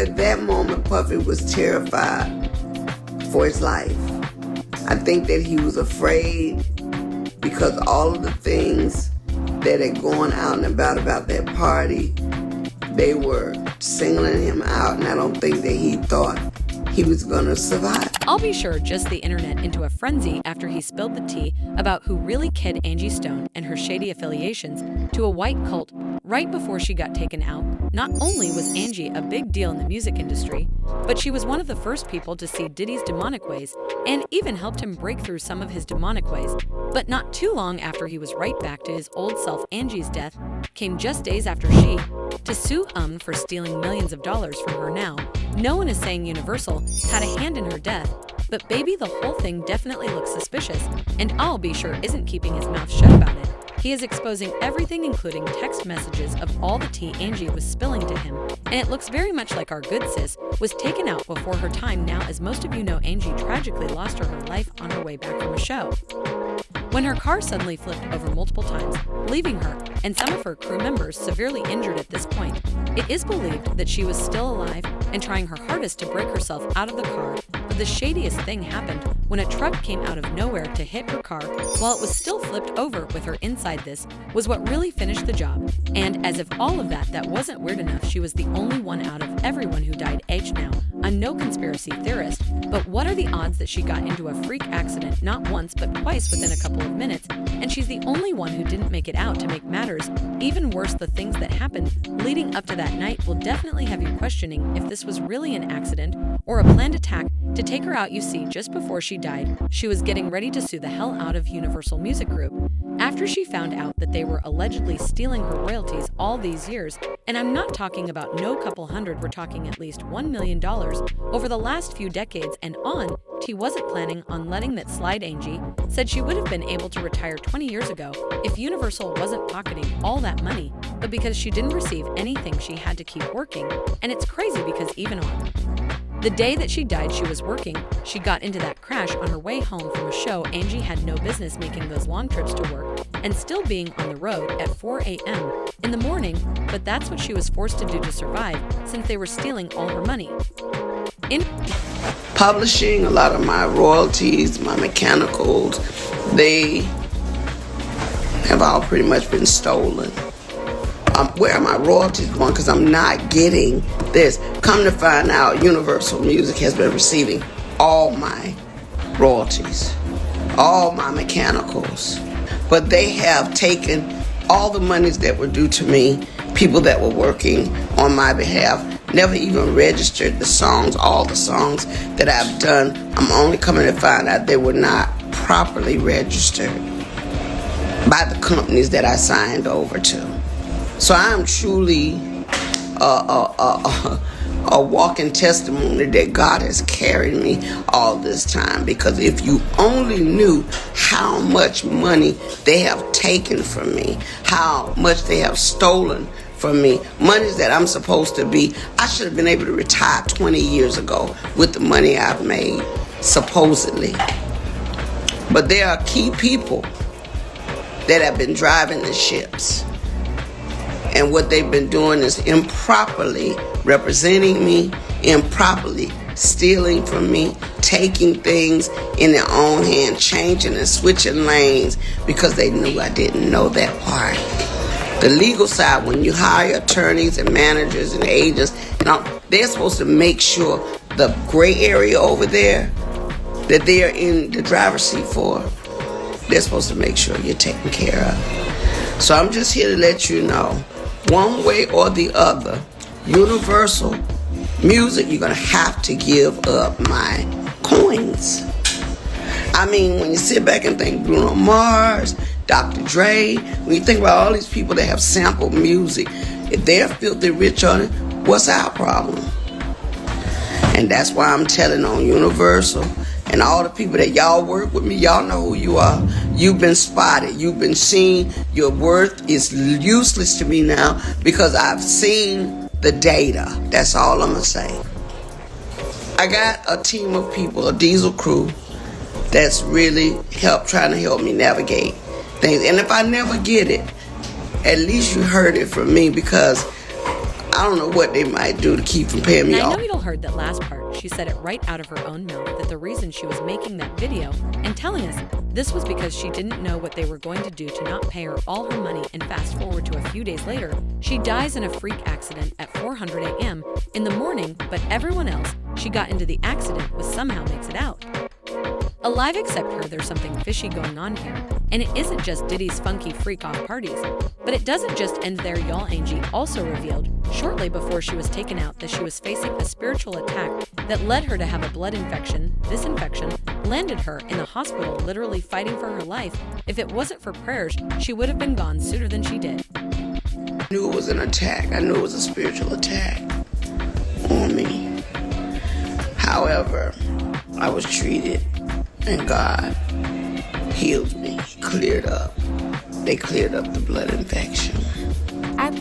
At that moment, Puffy was terrified for his life. I think that he was afraid because all of the things that had gone out and about that party, they were singling him out, and I don't think that he thought he was going to survive. I'll be sure just the internet into a frenzy after he spilled the tea about who really kid Angie Stone and her shady affiliations to a white cult right before she got taken out. Not only was Angie a big deal in the music industry, but she was one of the first people to see Diddy's demonic ways and even helped him break through some of his demonic ways. But not too long after he was right back to his old self, Angie's death came just days after she to sue for stealing millions of dollars from her now. No one is saying Universal had a hand in her death, but baby, the whole thing definitely looks suspicious, and I'll be sure isn't keeping his mouth shut about it. He is exposing everything, including text messages of all the tea Angie was spilling to him, and it looks very much like our good sis was taken out before her time now. As most of you know, Angie tragically lost her life on her way back from a show, when her car suddenly flipped over multiple times, leaving her and some of her crew members severely injured. At this point, it is believed that she was still alive and trying her hardest to break herself out of the car, but the shadiest thing happened when a truck came out of nowhere to hit her car while it was still flipped over with her inside. This was what really finished the job, and as if all of that wasn't weird enough, she was the only one out of everyone who died. Now, I'm no conspiracy theorist, but what are the odds that she got into a freak accident not once but twice within a couple of minutes, and she's the only one who didn't make it out? To make matters even worse, the things that happened leading up to that night will definitely have you questioning if this was really an accident or a planned attack to take her out. You see, just before she died, she was getting ready to sue the hell out of Universal Music Group after she found out that they were allegedly stealing her royalties all these years. And I'm not talking about no couple hundred, we're talking at least $1 million over the last few decades and on. She wasn't planning on letting that slide. Angie said she would have been able to retire 20 years ago if Universal wasn't pocketing all that money, but because she didn't receive anything, she had to keep working. And it's crazy because even on the day that she died, she was working. She got into that crash on her way home from a show. Angie had no business making those long trips to work and still being on the road at 4 a.m. in the morning, but that's what she was forced to do to survive since they were stealing all her money. In publishing, a lot of my royalties, my mechanicals, they have all pretty much been stolen. Where are my royalties going? Because I'm not getting this. Come to find out, Universal Music has been receiving all my royalties, all my mechanicals. But they have taken all the monies that were due to me, people that were working on my behalf, never even registered the songs, all the songs that I've done. I'm only coming to find out they were not properly registered by the companies that I signed over to. So I'm truly a walking testimony that God has carried me all this time. Because if you only knew how much money they have taken from me, how much they have stolen from me, monies that I'm supposed to be, I should have been able to retire 20 years ago with the money I've made, supposedly. But there are key people that have been driving the ships. And what they've been doing is improperly representing me, improperly stealing from me, taking things in their own hand, changing and switching lanes because they knew I didn't know that part. The legal side, when you hire attorneys and managers and agents, they're supposed to make sure the gray area over there that they're in the driver's seat for, they're supposed to make sure you're taken care of. So I'm just here to let you know, one way or the other, Universal Music, you're going to have to give up my coins. I mean, when you sit back and think Bruno Mars, Dr. Dre, when you think about all these people that have sampled music, if they're filthy rich on it, what's our problem? And that's why I'm telling on Universal and all the people that y'all work with me, y'all know who you are. You've been spotted. You've been seen. Your worth is useless to me now because I've seen the data. That's all I'm going to say. I got a team of people, a diesel crew, that's really trying to help me navigate things. And if I never get it, at least you heard it from me, because I don't know what they might do to keep from paying me And I off. know you'll heard that last part. She said it right out of her own mouth that the reason she was making that video and telling us this was because she didn't know what they were going to do to not pay her all her money. And fast forward to a few days later, she dies in a freak accident at 400 a.m. in the morning, but everyone else she got into the accident with somehow makes it out. Alive except her, there's something fishy going on here. And it isn't just Diddy's funky freak-off parties. But it doesn't just end there, y'all. Angie also revealed, shortly before she was taken out, that she was facing a spiritual attack that led her to have a blood infection. This infection landed her in the hospital, literally fighting for her life. If it wasn't for prayers, she would have been gone sooner than she did. I knew it was an attack. I knew it was a spiritual attack on me. However, I was treated, and God healed me, cleared up. They cleared up the blood infection.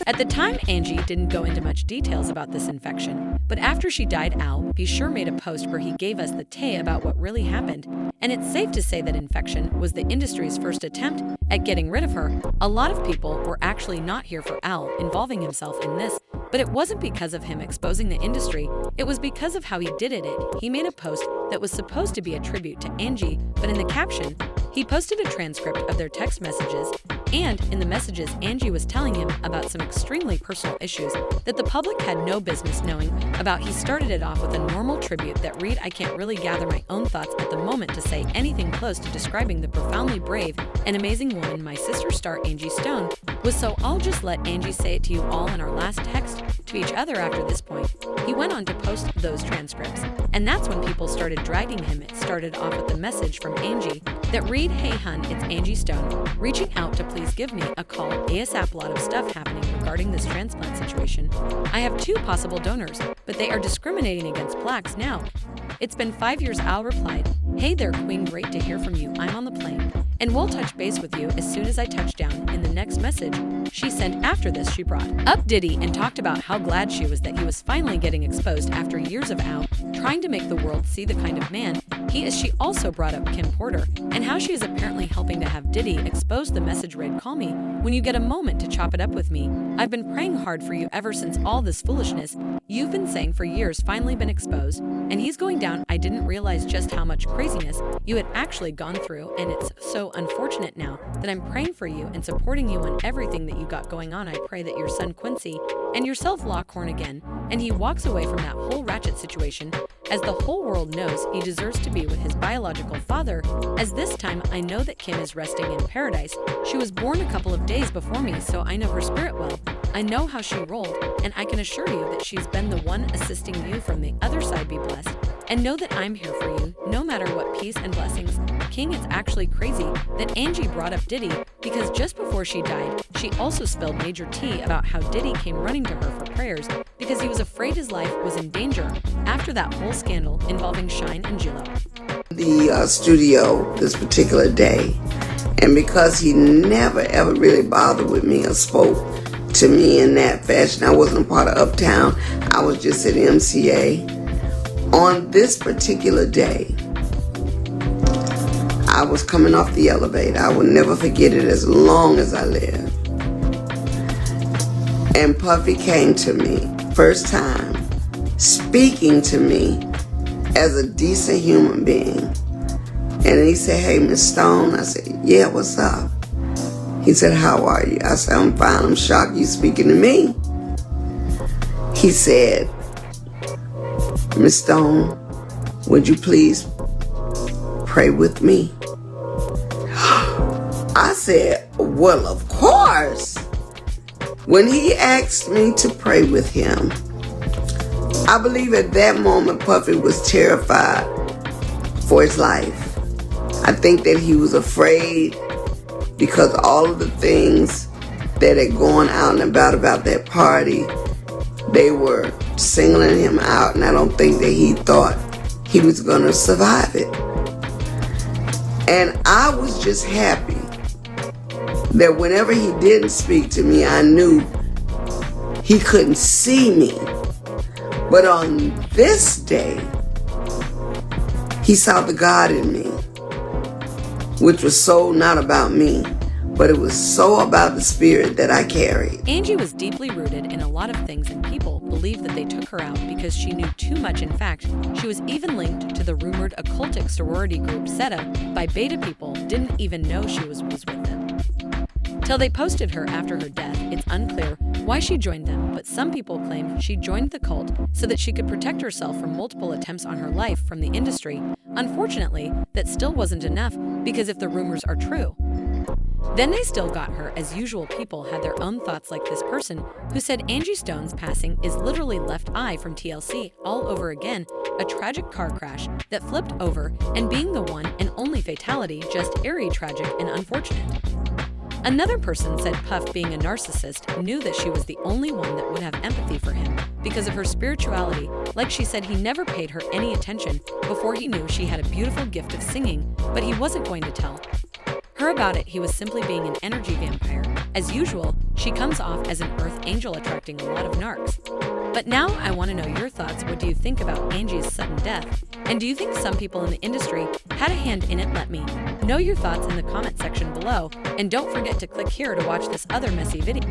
At the time, Angie didn't go into much details about this infection, but after she died, Al Be Sure made a post where he gave us the tea about what really happened. And it's safe to say that infection was the industry's first attempt at getting rid of her. A lot of people were actually not here for Al involving himself in this, but it wasn't because of him exposing the industry. It was because of how he did it. He made a post that was supposed to be a tribute to Angie, but in the caption, he posted a transcript of their text messages, and in the messages, Angie was telling him about some extremely personal issues that the public had no business knowing about. He started it off with a normal tribute that read, "I can't really gather my own thoughts at the moment to say anything close to describing the profoundly brave and amazing woman my sister star Angie Stone was, so I'll just let Angie say it to you all in our last text to each other." After this point, he went on to post those transcripts, and that's when people started dragging him. It started off with a message from Angie that read, "Hey hun, it's Angie Stone, reaching out to please give me a call ASAP. A lot of stuff happening regarding this transplant situation. I have 2 possible donors, but they are discriminating against blacks now. It's been 5 years." Al replied, "Hey there, Queen, great to hear from you. I'm on the plane, and we'll touch base with you as soon as I touch down." In the next message she sent after this, she brought up Diddy and talked about how glad she was that he was finally getting exposed after years of Al trying to make the world see the kind of man he is. She also brought up Kim Porter and how she is apparently helping to have Diddy expose. The message read, "Call me when you get a moment to chop it up with me. I've been praying hard for you ever since all this foolishness you've been saying for years finally been exposed, and he's going down. I didn't realize just how much craziness you had actually gone through, and it's so unfortunate now that I'm praying for you and supporting you on everything that you got going on. I pray that your son Quincy and yourself lock horn again, and he walks away from that whole ratchet situation, as the whole world knows he deserves to be with his biological father, as this time I know that Kim is resting in paradise. She was born a couple of days before me, so I know her spirit well. I know how she rolled, and I can assure you that she's been the one assisting you from the other side. Be blessed, and know that I'm here for you, no matter what. Peace and blessings, King." It's actually crazy that Angie brought up Diddy, because just before she died, she also spilled major tea about how Diddy came running to her for prayers because he was afraid his life was in danger after that whole scandal involving Shine and J-Lo. The studio this particular day, and because he never ever really bothered with me or spoke to me in that fashion, I wasn't a part of Uptown. I was just at MCA. On this particular day, I was coming off the elevator. I will never forget it as long as I live. And Puffy came to me, first time, speaking to me as a decent human being. And he said, "Hey, Miss Stone." I said, "Yeah, what's up?" He said, "How are you?" I said, "I'm fine. I'm shocked you speaking to me." He said, "Miss Stone, would you please pray with me?" I said, "Well, of course." When he asked me to pray with him, I believe at that moment Puffy was terrified for his life. I think that he was afraid because all of the things that had gone out and about that party, they were singling him out, and I don't think that he thought he was going to survive it. And I was just happy that whenever he didn't speak to me, I knew he couldn't see me. But on this day, he saw the God in me, which was so not about me, but it was so about the spirit that I carried. Angie was deeply rooted in a lot of things, and people believed that they took her out because she knew too much. In fact, she was even linked to the rumored occultic sorority group set up by beta people didn't even know she was with them. Till they posted her after her death. It's unclear why she joined them, but some people claim she joined the cult so that she could protect herself from multiple attempts on her life from the industry. Unfortunately, that still wasn't enough, because if the rumors are true, then they still got her. As usual, people had their own thoughts, like this person who said Angie Stone's passing is literally Left Eye from TLC all over again, a tragic car crash that flipped over, and being the one and only fatality, just eerie, tragic, and unfortunate. Another person said Puff, being a narcissist, knew that she was the only one that would have empathy for him because of her spirituality. Like she said, he never paid her any attention before he knew she had a beautiful gift of singing, but he wasn't going to tell her about it. He was simply being an energy vampire. As usual, she comes off as an earth angel, attracting a lot of narcs. But now I want to know your thoughts. What do you think about Angie's sudden death? And do you think some people in the industry had a hand in it? Let me know your thoughts in the comment section below. And don't forget to click here to watch this other messy video.